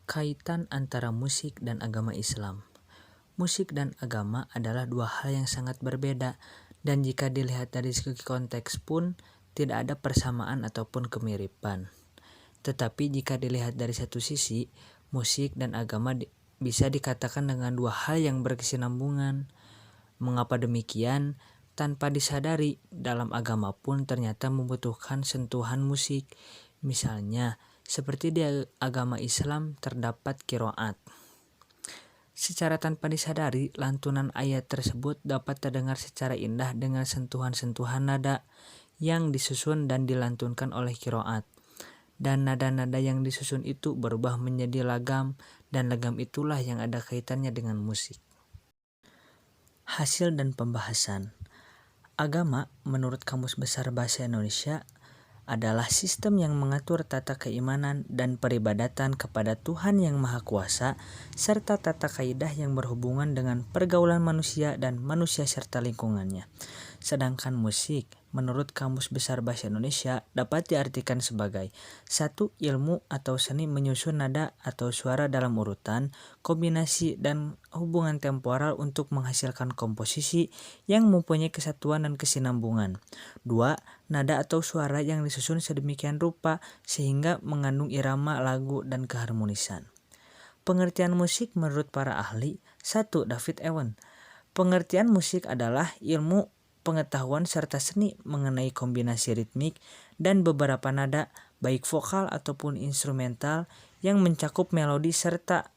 Kaitan antara musik dan agama Islam. Musik dan agama adalah dua hal yang sangat berbeda, dan jika dilihat dari segi konteks pun tidak ada persamaan ataupun kemiripan. Tetapi jika dilihat dari satu sisi, musik dan agama bisa dikatakan dengan dua hal yang berkesinambungan. Mengapa demikian? Tanpa disadari, dalam agama pun ternyata membutuhkan sentuhan musik. Misalnya, seperti di agama Islam terdapat qiraat. Secara tanpa disadari, lantunan ayat tersebut dapat terdengar secara indah dengan sentuhan-sentuhan nada yang disusun dan dilantunkan oleh qiraat. Dan nada-nada yang disusun itu berubah menjadi lagam, dan lagam itulah yang ada kaitannya dengan musik. Hasil dan pembahasan. Agama, menurut Kamus Besar Bahasa Indonesia, adalah sistem yang mengatur tata keimanan dan peribadatan kepada Tuhan Yang Maha Kuasa, serta tata kaidah yang berhubungan dengan pergaulan manusia dan manusia serta lingkungannya. Sedangkan musik, menurut Kamus Besar Bahasa Indonesia, dapat diartikan sebagai 1. Ilmu atau seni menyusun nada atau suara dalam urutan, kombinasi, dan hubungan temporal untuk menghasilkan komposisi yang mempunyai kesatuan dan kesinambungan. 2. Nada atau suara yang disusun sedemikian rupa sehingga mengandung irama, lagu, dan keharmonisan. Pengertian musik menurut para ahli. 1. David Ewen. Pengertian musik adalah ilmu, pengetahuan serta seni mengenai kombinasi ritmik dan beberapa nada, baik vokal ataupun instrumental, yang mencakup melodi serta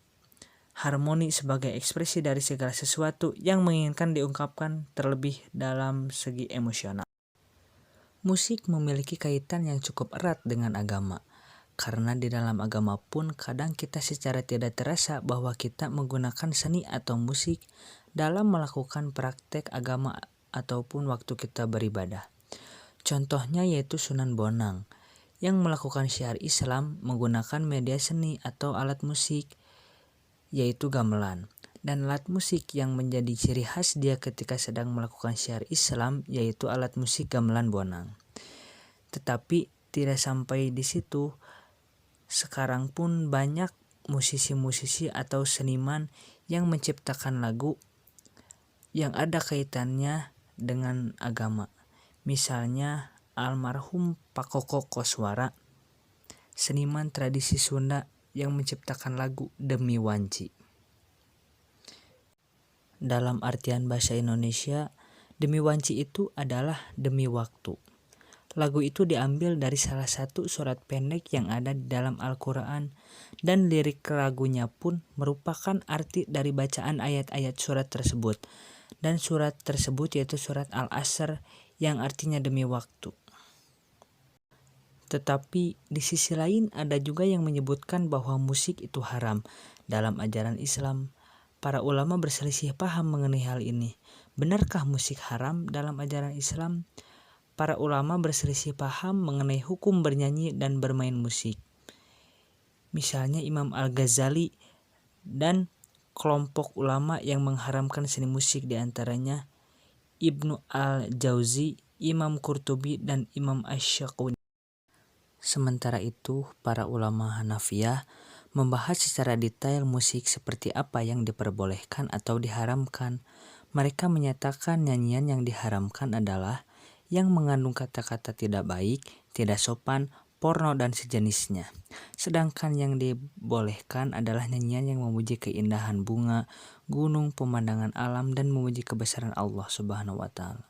harmoni sebagai ekspresi dari segala sesuatu yang menginginkan diungkapkan, terlebih dalam segi emosional. Musik memiliki kaitan yang cukup erat dengan agama, karena di dalam agama pun kadang kita secara tidak terasa bahwa kita menggunakan seni atau musik dalam melakukan praktek agama ataupun waktu kita beribadah. Contohnya yaitu Sunan Bonang yang melakukan syiar Islam menggunakan media seni atau alat musik yaitu gamelan. Dan alat musik yang menjadi ciri khas dia ketika sedang melakukan syiar Islam yaitu alat musik gamelan Bonang. Tetapi tidak sampai di situ, sekarang pun banyak musisi-musisi atau seniman yang menciptakan lagu yang ada kaitannya dengan agama. Misalnya almarhum Pak Koko Koswara, seniman tradisi Sunda yang menciptakan lagu Demi Wanci. Dalam artian bahasa Indonesia, Demi Wanci itu adalah demi waktu. Lagu itu diambil dari salah satu surat pendek yang ada di dalam Al-Quran, dan lirik lagunya pun merupakan arti dari bacaan ayat-ayat surat tersebut. Dan surat tersebut yaitu surat Al-Asr yang artinya demi waktu. Tetapi di sisi lain ada juga yang menyebutkan bahwa musik itu haram. Dalam ajaran Islam, para ulama berselisih paham mengenai hal ini. Benarkah musik haram dalam ajaran Islam? Para ulama berselisih paham mengenai hukum bernyanyi dan bermain musik. Misalnya Imam Al-Ghazali dan kelompok ulama yang mengharamkan seni musik, diantaranya Ibnu Al-Jauzi, Imam Qurtubi, dan Imam Asy-Syafi'i. Sementara itu, para ulama Hanafiyah membahas secara detail musik seperti apa yang diperbolehkan atau diharamkan. Mereka menyatakan nyanyian yang diharamkan adalah yang mengandung kata-kata tidak baik, tidak sopan, porno, dan sejenisnya. Sedangkan yang dibolehkan adalah nyanyian yang memuji keindahan bunga, gunung, pemandangan alam, dan memuji kebesaran Allah Subhanahu wa Ta'ala.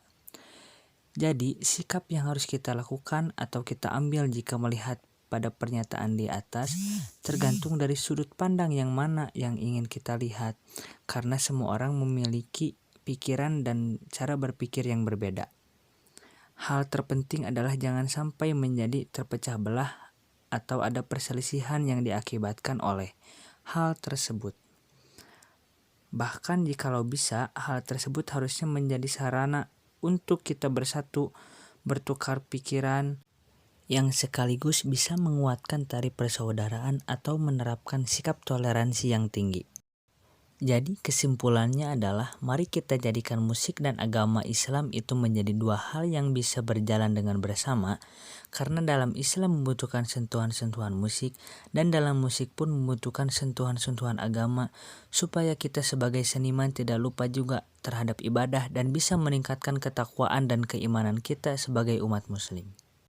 Jadi, sikap yang harus kita lakukan atau kita ambil jika melihat pada pernyataan di atas tergantung dari sudut pandang yang mana yang ingin kita lihat, karena semua orang memiliki pikiran dan cara berpikir yang berbeda. Hal terpenting adalah jangan sampai menjadi terpecah belah atau ada perselisihan yang diakibatkan oleh hal tersebut. Bahkan jikalau bisa, hal tersebut harusnya menjadi sarana untuk kita bersatu, bertukar pikiran, yang sekaligus bisa menguatkan tali persaudaraan atau menerapkan sikap toleransi yang tinggi. Jadi kesimpulannya adalah mari kita jadikan musik dan agama Islam itu menjadi dua hal yang bisa berjalan dengan bersama, karena dalam Islam membutuhkan sentuhan-sentuhan musik dan dalam musik pun membutuhkan sentuhan-sentuhan agama, supaya kita sebagai seniman tidak lupa juga terhadap ibadah dan bisa meningkatkan ketakwaan dan keimanan kita sebagai umat muslim.